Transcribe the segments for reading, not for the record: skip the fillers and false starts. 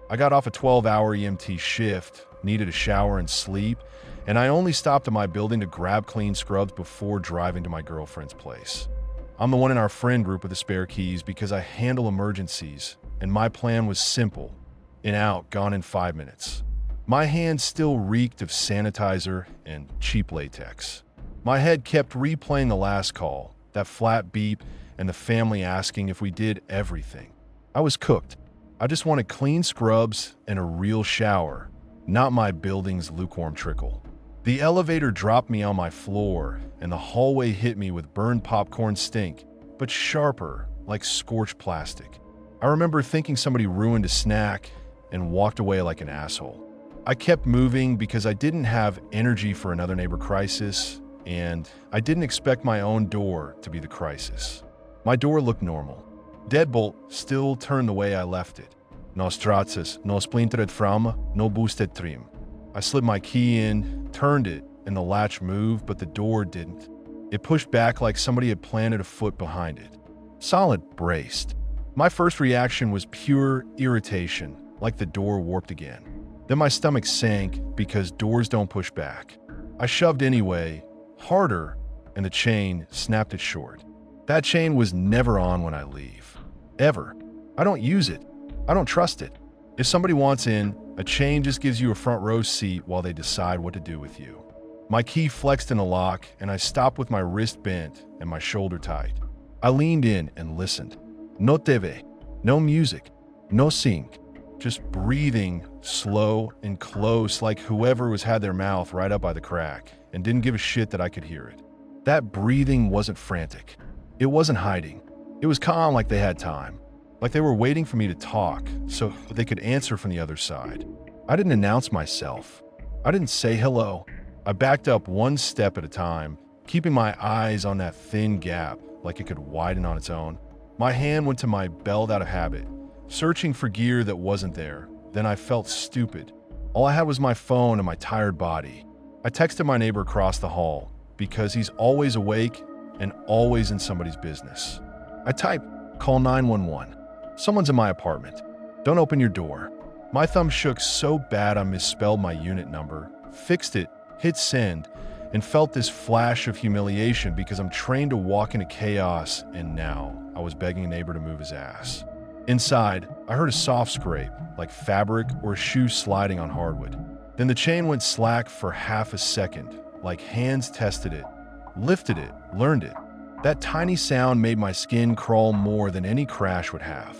I got off a 12-hour EMT shift, needed a shower and sleep, and I only stopped at my building to grab clean scrubs before driving to my girlfriend's place. I'm the one in our friend group with the spare keys because I handle emergencies, and my plan was simple: in out, gone in 5 minutes. My hands still reeked of sanitizer and cheap latex. My head kept replaying the last call, that flat beep, and the family asking if we did everything. I was cooked. I just wanted clean scrubs and a real shower, not my building's lukewarm trickle. The elevator dropped me on my floor, and the hallway hit me with burned popcorn stink, but sharper, like scorched plastic. I remember thinking somebody ruined a snack and walked away like an asshole. I kept moving because I didn't have energy for another neighbor crisis, and I didn't expect my own door to be the crisis. My door looked normal. Deadbolt still turned the way I left it. No stratzes, no splintered frame, no boosted trim. I slid my key in, turned it, and the latch moved, but the door didn't. It pushed back like somebody had planted a foot behind it. Solid braced. My first reaction was pure irritation, like the door warped again. Then my stomach sank because doors don't push back. I shoved anyway, harder, and the chain snapped it short. That chain was never on when I leave. Ever. I don't use it. I don't trust it. If somebody wants in, a chain just gives you a front row seat while they decide what to do with you. My key flexed in the lock, and I stopped with my wrist bent and my shoulder tight. I leaned in and listened. No TV, no music, no sync. Just breathing slow and close, like whoever had their mouth right up by the crack and didn't give a shit that I could hear it. That breathing wasn't frantic. It wasn't hiding. It was calm, like they had time. Like they were waiting for me to talk so they could answer from the other side. I didn't announce myself. I didn't say hello. I backed up one step at a time, keeping my eyes on that thin gap like it could widen on its own. My hand went to my belt out of habit, searching for gear that wasn't there. Then I felt stupid. All I had was my phone and my tired body. I texted my neighbor across the hall because he's always awake and always in somebody's business. I typed, "Call 911. Someone's in my apartment. Don't open your door." My thumb shook so bad I misspelled my unit number, fixed it, hit send, and felt this flash of humiliation because I'm trained to walk into chaos, and now I was begging a neighbor to move his ass. Inside, I heard a soft scrape, like fabric or a shoe sliding on hardwood. Then the chain went slack for half a second, like hands tested it, lifted it, learned it. That tiny sound made my skin crawl more than any crash would have.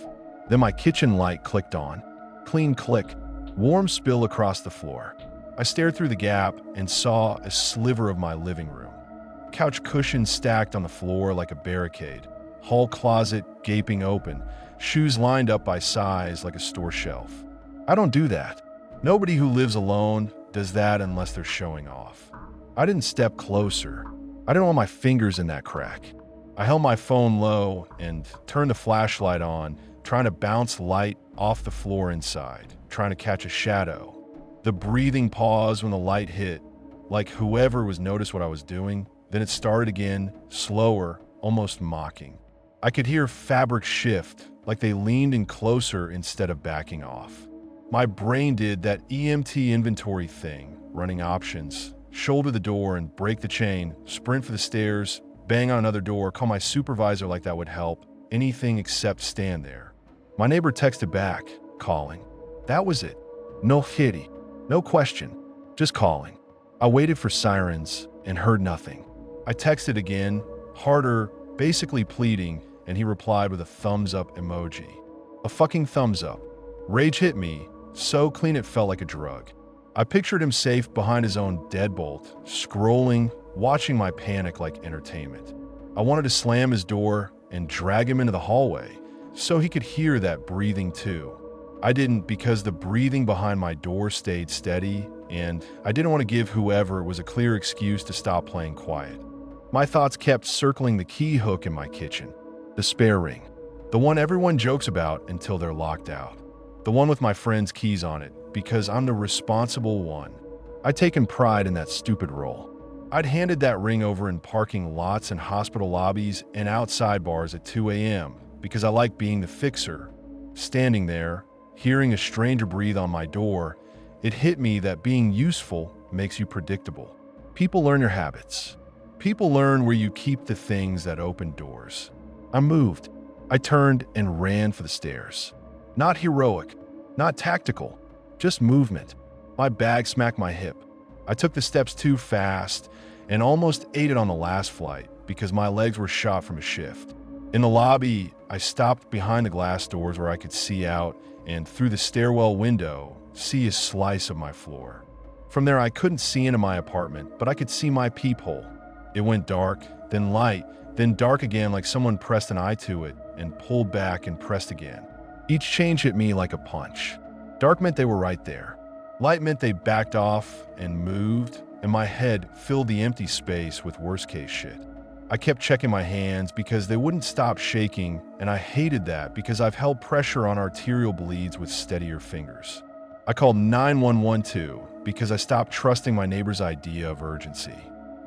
Then my kitchen light clicked on. Clean click, warm spill across the floor. I stared through the gap and saw a sliver of my living room. Couch cushions stacked on the floor like a barricade. Hall closet gaping open. Shoes lined up by size like a store shelf. I don't do that. Nobody who lives alone does that unless they're showing off. I didn't step closer. I didn't want my fingers in that crack. I held my phone low and turned the flashlight on, trying to bounce light off the floor inside, trying to catch a shadow. The breathing pause when the light hit, like whoever was noticed what I was doing. Then it started again, slower, almost mocking. I could hear fabric shift, like they leaned in closer instead of backing off. My brain did that EMT inventory thing, running options. Shoulder the door and break the chain, sprint for the stairs, bang on another door, call my supervisor like that would help, anything except stand there. My neighbor texted back, calling. That was it. No hitty, no question, just calling. I waited for sirens and heard nothing. I texted again, harder, basically pleading, and he replied with a thumbs up emoji. A fucking thumbs up. Rage hit me, so clean it felt like a drug. I pictured him safe behind his own deadbolt, scrolling, watching my panic like entertainment. I wanted to slam his door and drag him into the hallway so he could hear that breathing too. I didn't because the breathing behind my door stayed steady, and I didn't want to give whoever was a clear excuse to stop playing quiet. My thoughts kept circling the key hook in my kitchen, the spare ring, the one everyone jokes about until they're locked out, the one with my friend's keys on it, because I'm the responsible one. I'd taken pride in that stupid role. I'd handed that ring over in parking lots and hospital lobbies and outside bars at 2 a.m. because I like being the fixer, standing there, hearing a stranger breathe on my door, it hit me that being useful makes you predictable. People learn your habits. People learn where you keep the things that open doors. I moved. I turned and ran for the stairs. Not heroic, not tactical, just movement. My bag smacked my hip. I took the steps too fast and almost ate it on the last flight because my legs were shot from a shift. In the lobby, I stopped behind the glass doors where I could see out and through the stairwell window, see a slice of my floor. From there, I couldn't see into my apartment, but I could see my peephole. It went dark, then light, then dark again like someone pressed an eye to it and pulled back and pressed again. Each change hit me like a punch. Dark meant they were right there. Light meant they backed off and moved, and my head filled the empty space with worst-case shit. I kept checking my hands because they wouldn't stop shaking, and I hated that because I've held pressure on arterial bleeds with steadier fingers. I called 911 too because I stopped trusting my neighbor's idea of urgency.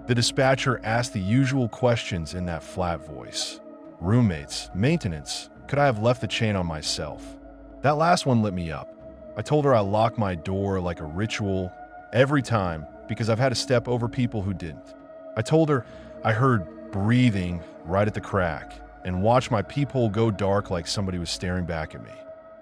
The dispatcher asked the usual questions in that flat voice. Roommates, maintenance, could I have left the chain on myself? That last one lit me up. I told her I locked my door like a ritual every time because I've had to step over people who didn't. I told her I heard breathing right at the crack and watched my peephole go dark like somebody was staring back at me.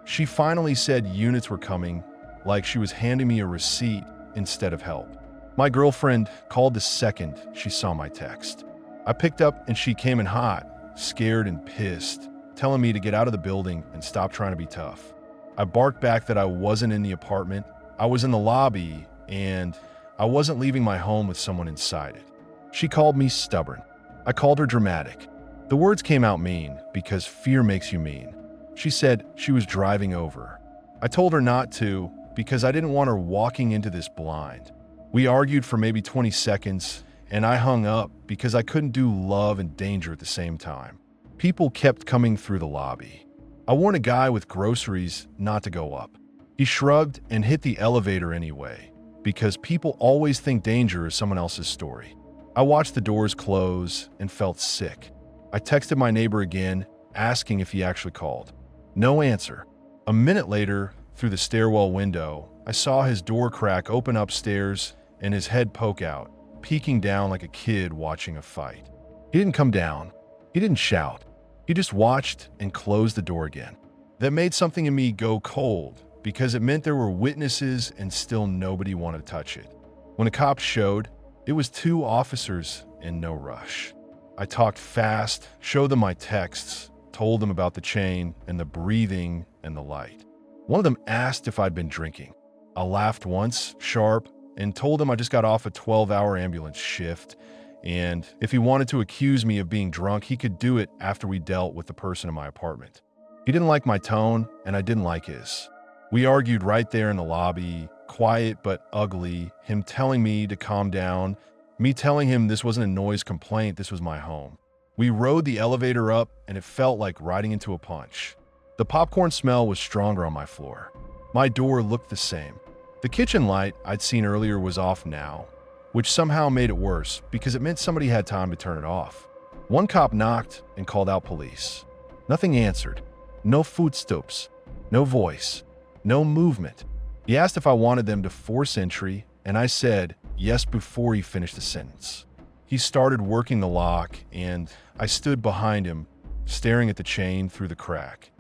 She finally said units were coming, like she was handing me a receipt instead of help. My girlfriend called the second she saw my text. I picked up and she came in hot, scared and pissed, telling me to get out of the building and stop trying to be tough. I barked back that I wasn't in the apartment, I was in the lobby, and I wasn't leaving my home with someone inside it. She called me stubborn. I called her dramatic. The words came out mean because fear makes you mean. She said she was driving over. I told her not to because I didn't want her walking into this blind. We argued for maybe 20 seconds, and I hung up because I couldn't do love and danger at the same time. People kept coming through the lobby. I warned a guy with groceries not to go up. He shrugged and hit the elevator anyway, because people always think danger is someone else's story. I watched the doors close and felt sick. I texted my neighbor again, asking if he actually called. No answer. A minute later, through the stairwell window, I saw his door crack open upstairs and his head poke out, peeking down like a kid watching a fight. He didn't come down. He didn't shout. He just watched and closed the door again. That made something in me go cold because it meant there were witnesses and still nobody wanted to touch it. When the cops showed, it was 2 officers and no rush. I talked fast, showed them my texts, told them about the chain and the breathing and the light. One of them asked if I'd been drinking. I laughed once, sharp, and told him I just got off a 12-hour ambulance shift, and if he wanted to accuse me of being drunk, he could do it after we dealt with the person in my apartment. He didn't like my tone, and I didn't like his. We argued right there in the lobby, quiet but ugly, him telling me to calm down, me telling him this wasn't a noise complaint, this was my home. We rode the elevator up, and it felt like riding into a punch. The popcorn smell was stronger on my floor. My door looked the same. The kitchen light I'd seen earlier was off now, which somehow made it worse because it meant somebody had time to turn it off. One cop knocked and called out police. Nothing answered. No footsteps. No voice. No movement. He asked if I wanted them to force entry, and I said yes before he finished the sentence. He started working the lock, and I stood behind him, staring at the chain through the crack,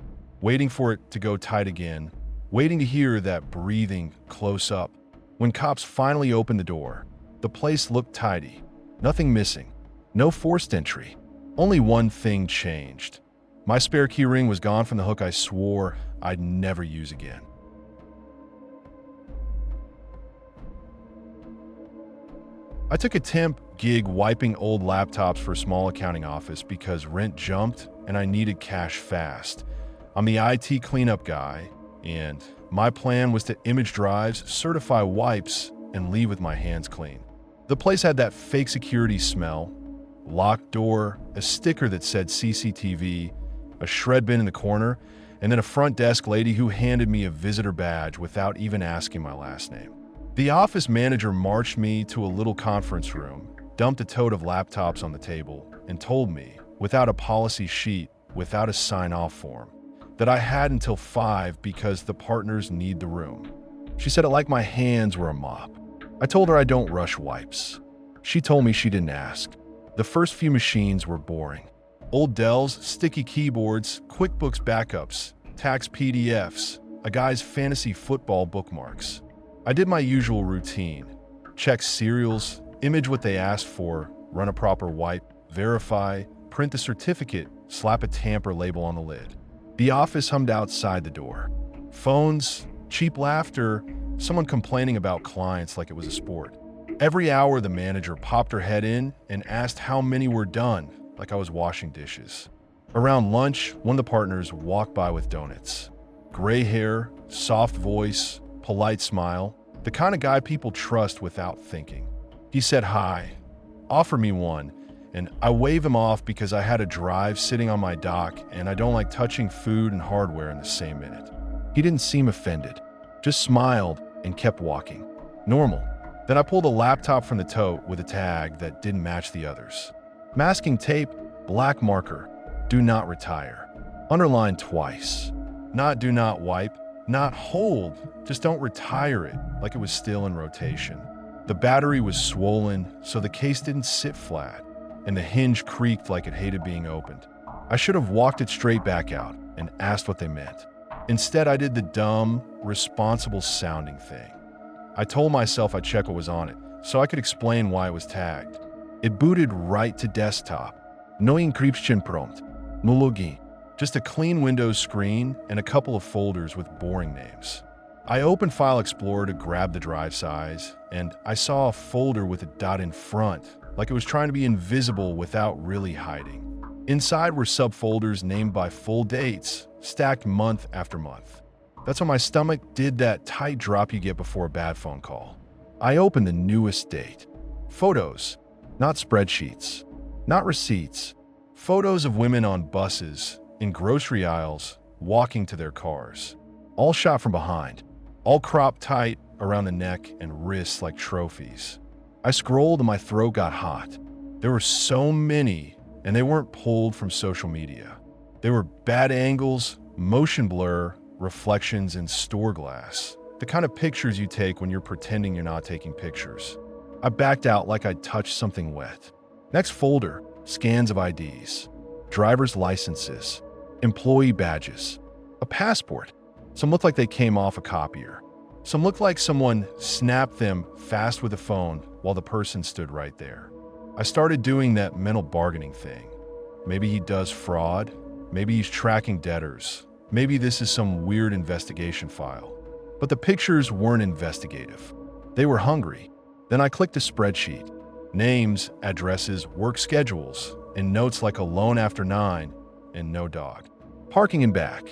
waiting for it to go tight again, waiting to hear that breathing close up. When cops finally opened the door, the place looked tidy, nothing missing, no forced entry. Only one thing changed. My spare key ring was gone from the hook I swore I'd never use again. I took a temp gig wiping old laptops for a small accounting office because rent jumped and I needed cash fast. I'm the IT cleanup guy, and my plan was to image drives, certify wipes, and leave with my hands clean. The place had that fake security smell, locked door, a sticker that said CCTV, a shred bin in the corner, and then a front desk lady who handed me a visitor badge without even asking my last name. The office manager marched me to a little conference room, dumped a tote of laptops on the table, and told me, without a policy sheet, without a sign-off form, that I had until 5 because the partners need the room. She said it like my hands were a mop. I told her I don't rush wipes. She told me she didn't ask. The first few machines were boring. Old Dells, sticky keyboards, QuickBooks backups, tax PDFs, a guy's fantasy football bookmarks. I did my usual routine. Check serials, image what they asked for, run a proper wipe, verify, print the certificate, slap a tamper label on the lid. The office hummed outside the door. Phones, cheap laughter, someone complaining about clients like it was a sport. Every hour, the manager popped her head in and asked how many were done, like I was washing dishes. Around lunch, one of the partners walked by with donuts. Gray hair, soft voice, polite smile, the kind of guy people trust without thinking. He said hi, offer me one, and I wave him off because I had a drive sitting on my dock and I don't like touching food and hardware in the same minute. He didn't seem offended, just smiled and kept walking. Normal. Then I pulled a laptop from the tote with a tag that didn't match the others. Masking tape, black marker, do not retire. Underlined twice. Not do not wipe, not hold, just don't retire it like it was still in rotation. The battery was swollen, so the case didn't sit flat, and the hinge creaked like it hated being opened. I should have walked it straight back out and asked what they meant. Instead, I did the dumb, responsible sounding thing. I told myself I'd check what was on it, so I could explain why it was tagged. It booted right to desktop. No encryption prompt. No login. Just a clean Windows screen and a couple of folders with boring names. I opened File Explorer to grab the drive size, and I saw a folder with a dot in front, like it was trying to be invisible without really hiding. Inside were subfolders named by full dates, stacked month after month. That's when my stomach did that tight drop you get before a bad phone call. I opened the newest date. Photos, not spreadsheets, not receipts. Photos of women on buses, in grocery aisles, walking to their cars. All shot from behind, all cropped tight around the neck and wrists like trophies. I scrolled and my throat got hot. There were so many, and they weren't pulled from social media. They were bad angles, motion blur, reflections in store glass. The kind of pictures you take when you're pretending you're not taking pictures. I backed out like I'd touched something wet. Next folder, scans of IDs, driver's licenses, employee badges, a passport. Some looked like they came off a copier. Some looked like someone snapped them fast with a phone while the person stood right there. I started doing that mental bargaining thing. Maybe he does fraud. Maybe he's tracking debtors. Maybe this is some weird investigation file. But the pictures weren't investigative. They were hungry. Then I clicked a spreadsheet. Names, addresses, work schedules, and notes like alone after 9 and no dog. Parking and back.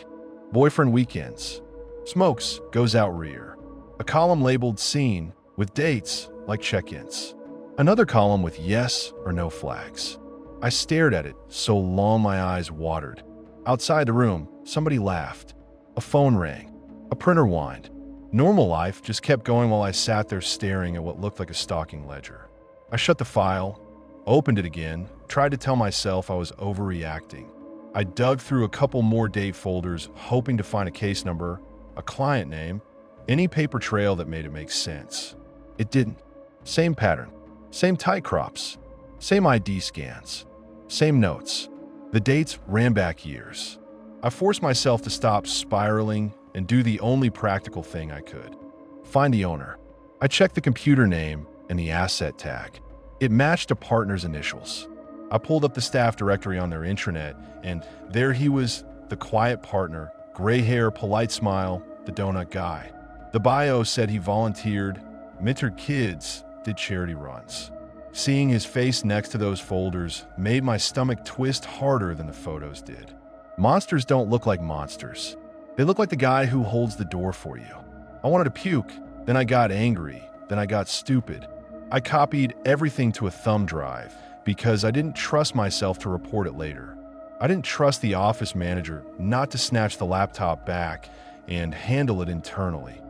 Boyfriend weekends. Smokes, goes out rear. A column labeled seen with dates like check-ins. Another column with yes or no flags. I stared at it so long my eyes watered. Outside the room, somebody laughed. A phone rang. A printer whined. Normal life just kept going while I sat there staring at what looked like a stalking ledger. I shut the file, opened it again, tried to tell myself I was overreacting. I dug through a couple more date folders, hoping to find a case number, a client name, any paper trail that made it make sense. It didn't. Same pattern, same tight crops, same ID scans, same notes. The dates ran back years. I forced myself to stop spiraling and do the only practical thing I could. Find the owner. I checked the computer name and the asset tag. It matched a partner's initials. I pulled up the staff directory on their intranet, and there he was, the quiet partner, gray hair, polite smile, the donut guy. The bio said he volunteered, mentored kids, did charity runs. Seeing his face next to those folders made my stomach twist harder than the photos did. Monsters don't look like monsters. They look like the guy who holds the door for you. I wanted to puke, then I got angry, then I got stupid. I copied everything to a thumb drive because I didn't trust myself to report it later. I didn't trust the office manager not to snatch the laptop back and handle it internally.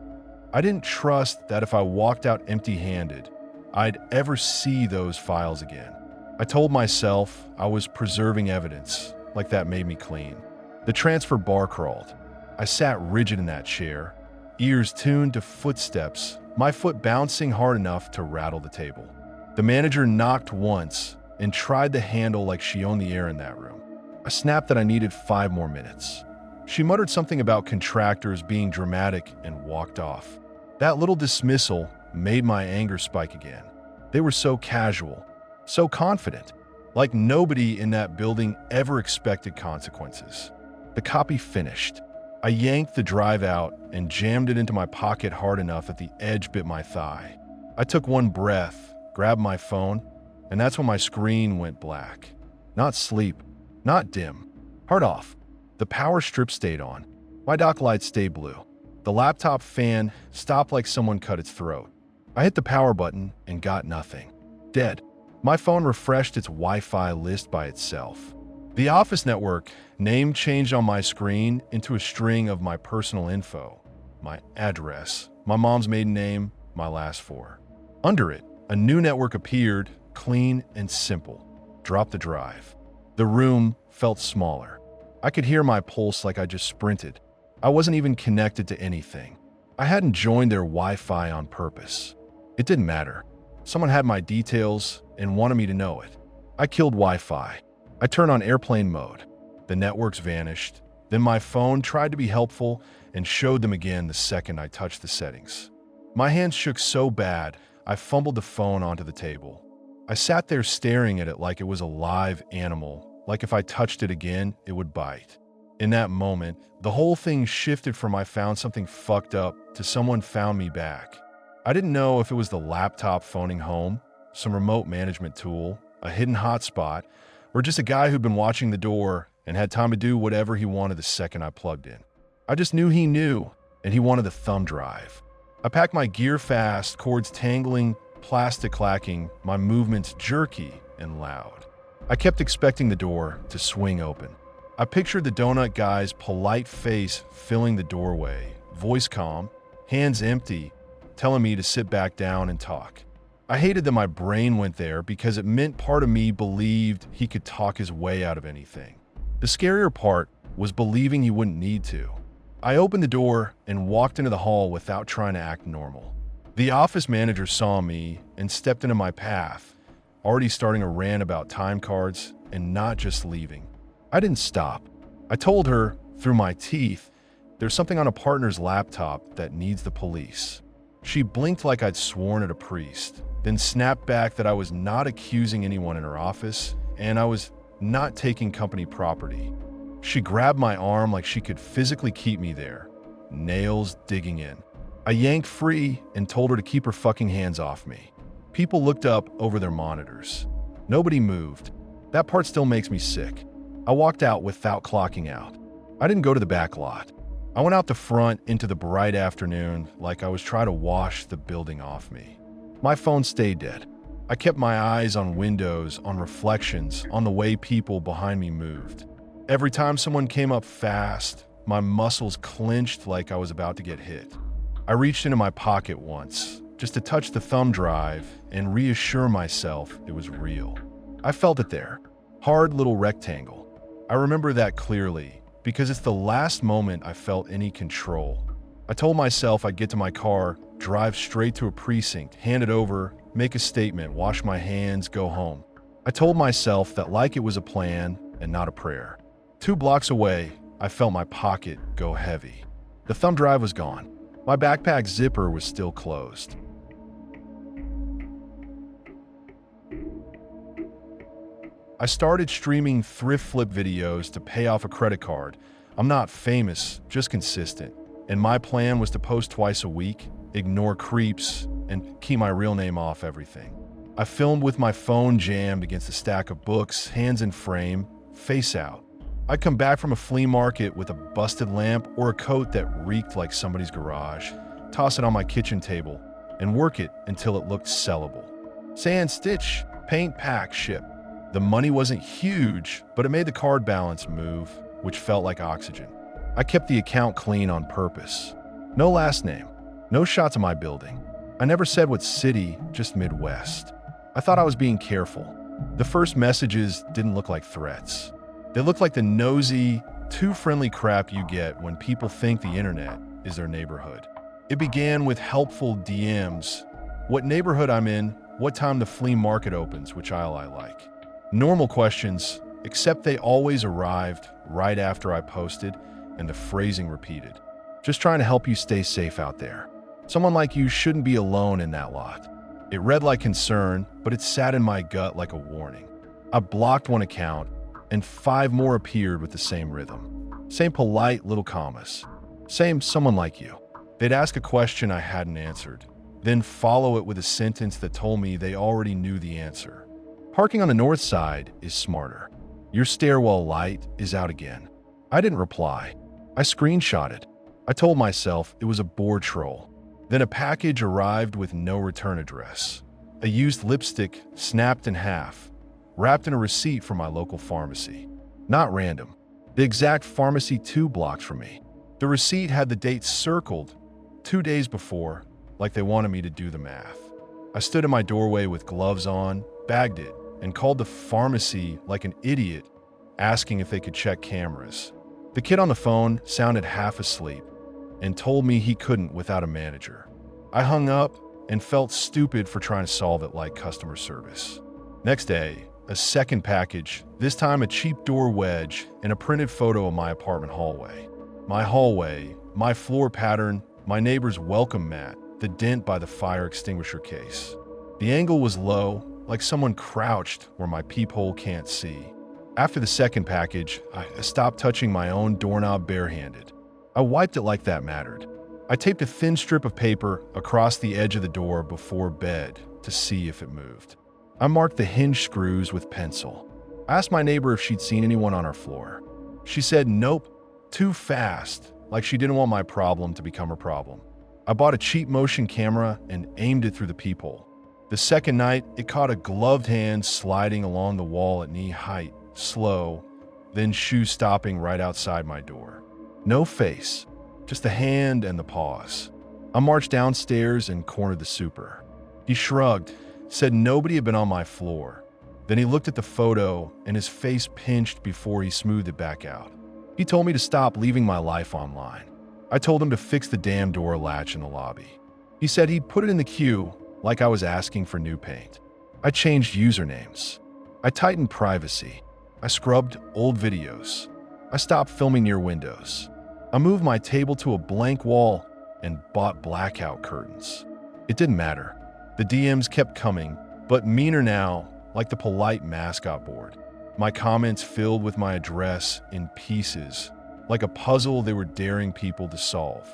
I didn't trust that if I walked out empty-handed, I'd ever see those files again. I told myself I was preserving evidence, like that made me clean. The transfer bar crawled. I sat rigid in that chair, ears tuned to footsteps, my foot bouncing hard enough to rattle the table. The manager knocked once and tried the handle like she owned the air in that room. I snapped that I needed 5 more minutes. She muttered something about contractors being dramatic and walked off. That little dismissal made my anger spike again. They were so casual, so confident, like nobody in that building ever expected consequences. The copy finished. I yanked the drive out and jammed it into my pocket hard enough that the edge bit my thigh. I took one breath, grabbed my phone, and that's when my screen went black. Not sleep, not dim. Hard off. The power strip stayed on. My dock lights stayed blue. The laptop fan stopped like someone cut its throat. I hit the power button and got nothing. Dead. My phone refreshed its Wi-Fi list by itself. The office network name changed on my screen into a string of my personal info, my address, my mom's maiden name, my last 4. Under it, a new network appeared, clean and simple. Drop the drive. The room felt smaller. I could hear my pulse like I just sprinted. I wasn't even connected to anything. I hadn't joined their Wi-Fi on purpose. It didn't matter. Someone had my details and wanted me to know it. I killed Wi-Fi. I turned on airplane mode. The networks vanished. Then my phone tried to be helpful and showed them again the second I touched the settings. My hands shook so bad, I fumbled the phone onto the table. I sat there staring at it like it was a live animal, like if I touched it again, it would bite. In that moment, the whole thing shifted from I found something fucked up to someone found me back. I didn't know if it was the laptop phoning home, some remote management tool, a hidden hotspot, or just a guy who'd been watching the door and had time to do whatever he wanted the second I plugged in. I just knew he knew, and he wanted the thumb drive. I packed my gear fast, cords tangling, plastic clacking, my movements jerky and loud. I kept expecting the door to swing open. I pictured the donut guy's polite face filling the doorway, voice calm, hands empty, telling me to sit back down and talk. I hated that my brain went there because it meant part of me believed he could talk his way out of anything. The scarier part was believing he wouldn't need to. I opened the door and walked into the hall without trying to act normal. The office manager saw me and stepped into my path, already starting a rant about time cards and not just leaving. I didn't stop. I told her, through my teeth, there's something on a partner's laptop that needs the police. She blinked like I'd sworn at a priest, then snapped back that I was not accusing anyone in her office and I was not taking company property. She grabbed my arm like she could physically keep me there, nails digging in. I yanked free and told her to keep her fucking hands off me. People looked up over their monitors. Nobody moved. That part still makes me sick. I walked out without clocking out. I didn't go to the back lot. I went out the front into the bright afternoon like I was trying to wash the building off me. My phone stayed dead. I kept my eyes on windows, on reflections, on the way people behind me moved. Every time someone came up fast, my muscles clenched like I was about to get hit. I reached into my pocket once, just to touch the thumb drive and reassure myself it was real. I felt it there. Hard little rectangle. I remember that clearly, because it's the last moment I felt any control. I told myself I'd get to my car, drive straight to a precinct, hand it over, make a statement, wash my hands, go home. I told myself that like it was a plan and not a prayer. 2 blocks away, I felt my pocket go heavy. The thumb drive was gone. My backpack zipper was still closed. I started streaming thrift flip videos to pay off a credit card. I'm not famous, just consistent. And my plan was to post twice a week, ignore creeps, and keep my real name off everything. I filmed with my phone jammed against a stack of books, hands in frame, face out. I'd come back from a flea market with a busted lamp or a coat that reeked like somebody's garage, toss it on my kitchen table, and work it until it looked sellable. Sand, stitch, paint, pack, ship. The money wasn't huge, but it made the card balance move, which felt like oxygen. I kept the account clean on purpose. No last name, no shots of my building. I never said what city, just Midwest. I thought I was being careful. The first messages didn't look like threats. They looked like the nosy, too friendly crap you get when people think the internet is their neighborhood. It began with helpful DMs. What neighborhood I'm in, what time the flea market opens, which aisle I like. Normal questions, except they always arrived right after I posted and the phrasing repeated. Just trying to help you stay safe out there. Someone like you shouldn't be alone in that lot. It read like concern, but it sat in my gut like a warning. I blocked one account, and 5 more appeared with the same rhythm. Same polite little commas. Same someone like you. They'd ask a question I hadn't answered, then follow it with a sentence that told me they already knew the answer. Parking on the north side is smarter. Your stairwell light is out again. I didn't reply. I screenshotted. I told myself it was a bored troll. Then a package arrived with no return address. A used lipstick snapped in half, wrapped in a receipt from my local pharmacy. Not random. The exact pharmacy 2 blocks from me. The receipt had the date circled 2 days before, like they wanted me to do the math. I stood in my doorway with gloves on, bagged it, and called the pharmacy like an idiot, asking if they could check cameras. The kid on the phone sounded half asleep and told me he couldn't without a manager. I hung up and felt stupid for trying to solve it like customer service. Next day, a second package, this time a cheap door wedge and a printed photo of my apartment hallway. My hallway, my floor pattern, my neighbor's welcome mat, the dent by the fire extinguisher case. The angle was low, like someone crouched where my peephole can't see. After the second package, I stopped touching my own doorknob barehanded. I wiped it like that mattered. I taped a thin strip of paper across the edge of the door before bed to see if it moved. I marked the hinge screws with pencil. I asked my neighbor if she'd seen anyone on our floor. She said nope, too fast, like she didn't want my problem to become her problem. I bought a cheap motion camera and aimed it through the peephole. The second night, it caught a gloved hand sliding along the wall at knee height, slow, then shoe stopping right outside my door. No face, just the hand and the paws. I marched downstairs and cornered the super. He shrugged, said nobody had been on my floor. Then he looked at the photo and his face pinched before he smoothed it back out. He told me to stop leaving my life online. I told him to fix the damn door latch in the lobby. He said he'd put it in the queue like I was asking for new paint. I changed usernames. I tightened privacy. I scrubbed old videos. I stopped filming near windows. I moved my table to a blank wall and bought blackout curtains. It didn't matter. The DMs kept coming, but meaner now, like the polite mascot board. My comments filled with my address in pieces, like a puzzle they were daring people to solve.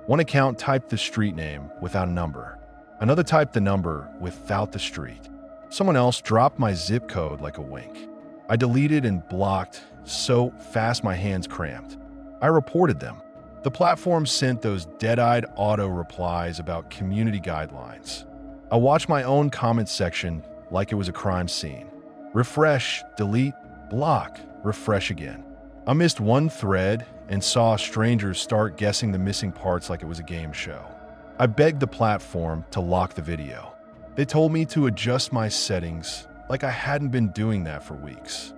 One account typed the street name without a number. Another typed the number without the street. Someone else dropped my zip code like a wink. I deleted and blocked so fast my hands cramped. I reported them. The platform sent those dead-eyed auto replies about community guidelines. I watched my own comments section like it was a crime scene. Refresh, delete, block, refresh again. I missed one thread and saw strangers start guessing the missing parts like it was a game show. I begged the platform to lock the video. They told me to adjust my settings like I hadn't been doing that for weeks.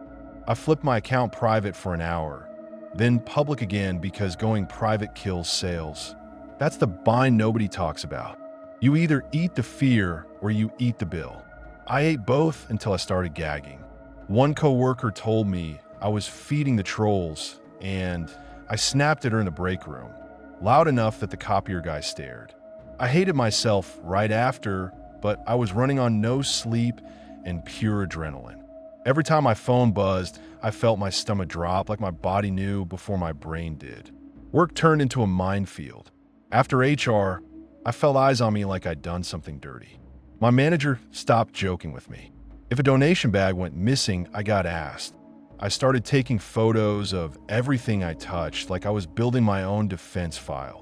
I flipped my account private for an hour, then public again because going private kills sales. That's the bind nobody talks about. You either eat the fear or you eat the bill. I ate both until I started gagging. One coworker told me I was feeding the trolls, and I snapped at her in the break room, loud enough that the copier guy stared. I hated myself right after, but I was running on no sleep and pure adrenaline. Every time my phone buzzed, I felt my stomach drop like my body knew before my brain did. Work turned into a minefield. After HR, I felt eyes on me like I'd done something dirty. My manager stopped joking with me. If a donation bag went missing, I got asked. I started taking photos of everything I touched like I was building my own defense file.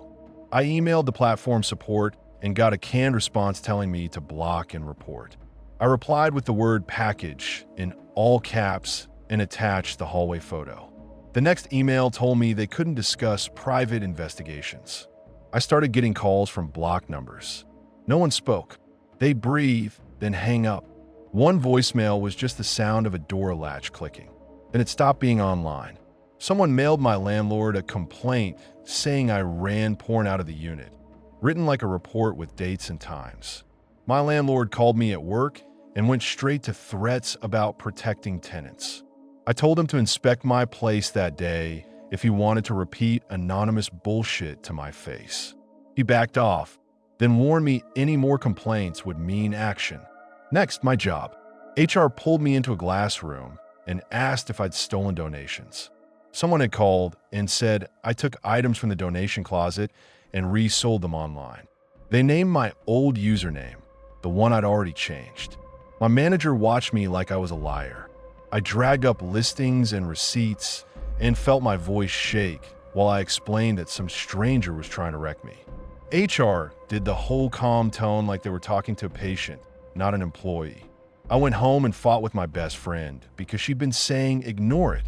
I emailed the platform support and got a canned response telling me to block and report. I replied with the word package in all caps and attached the hallway photo. The next email told me they couldn't discuss private investigations. I started getting calls from block numbers. No one spoke. They'd breathe, then hang up. One voicemail was just the sound of a door latch clicking. Then it stopped being online. Someone mailed my landlord a complaint saying I ran porn out of the unit, written like a report with dates and times. My landlord called me at work and went straight to threats about protecting tenants. I told him to inspect my place that day if he wanted to repeat anonymous bullshit to my face. He backed off, then warned me any more complaints would mean action. Next, my job. HR pulled me into a glass room and asked if I'd stolen donations. Someone had called and said I took items from the donation closet and resold them online. They named my old username, the one I'd already changed. My manager watched me like I was a liar. I dragged up listings and receipts and felt my voice shake while I explained that some stranger was trying to wreck me. HR did the whole calm tone like they were talking to a patient, not an employee. I went home and fought with my best friend because she'd been saying ignore it.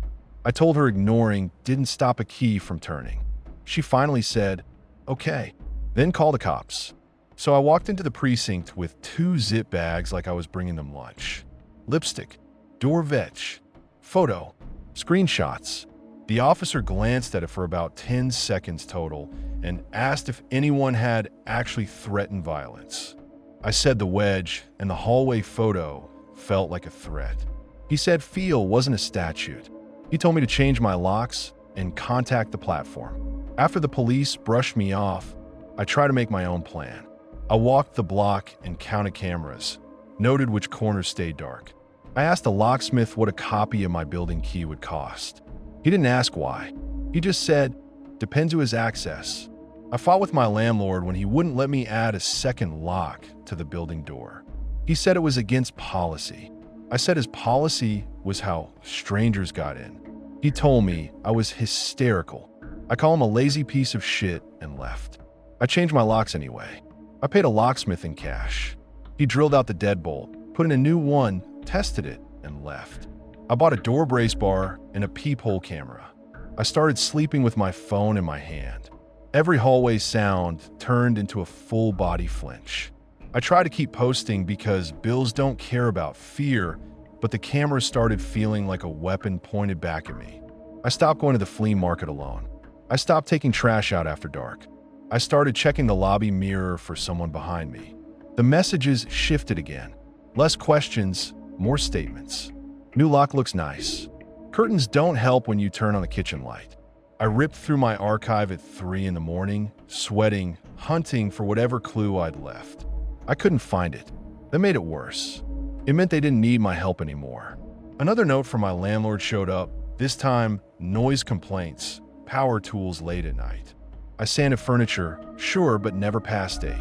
I told her ignoring didn't stop a key from turning. She finally said, okay, then call the cops. So I walked into the precinct with 2 zip bags like I was bringing them lunch. Lipstick, door vetch, photo, screenshots. The officer glanced at it for about 10 seconds total and asked if anyone had actually threatened violence. I said the wedge, and the hallway photo felt like a threat. He said feel wasn't a statute. He told me to change my locks and contact the platform. After the police brushed me off, I tried to make my own plan. I walked the block and counted cameras, noted which corners stayed dark. I asked a locksmith what a copy of my building key would cost. He didn't ask why. He just said, depends who has access. I fought with my landlord when he wouldn't let me add a second lock to the building door. He said it was against policy. I said his policy was how strangers got in. He told me I was hysterical. I called him a lazy piece of shit and left. I changed my locks anyway. I paid a locksmith in cash. He drilled out the deadbolt, put in a new one, tested it, and left. I bought a door brace bar and a peephole camera. I started sleeping with my phone in my hand. Every hallway sound turned into a full-body flinch. I tried to keep posting because bills don't care about fear, but the camera started feeling like a weapon pointed back at me. I stopped going to the flea market alone. I stopped taking trash out after dark. I started checking the lobby mirror for someone behind me. The messages shifted again. Less questions, more statements. New lock looks nice. Curtains don't help when you turn on the kitchen light. I ripped through my archive at 3 in the morning, sweating, hunting for whatever clue I'd left. I couldn't find it. That made it worse. It meant they didn't need my help anymore. Another note from my landlord showed up, this time noise complaints, power tools late at night. I sanded furniture, sure, but never past 8.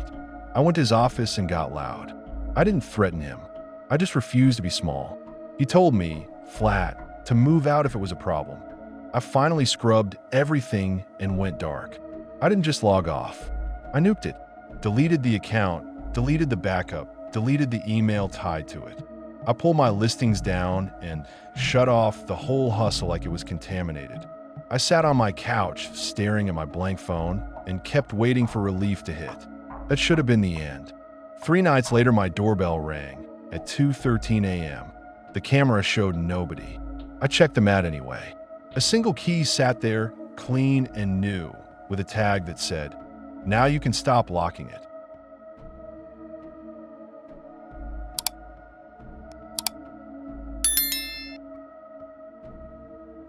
I went to his office and got loud. I didn't threaten him. I just refused to be small. He told me, flat, to move out if it was a problem. I finally scrubbed everything and went dark. I didn't just log off. I nuked it, deleted the account, deleted the backup, deleted the email tied to it. I pulled my listings down and shut off the whole hustle like it was contaminated. I sat on my couch staring at my blank phone and kept waiting for relief to hit. That should have been the end. 3 nights later, my doorbell rang at 2:13 a.m. The camera showed nobody. I checked the mat anyway. A single key sat there, clean and new, with a tag that said, "Now you can stop locking it."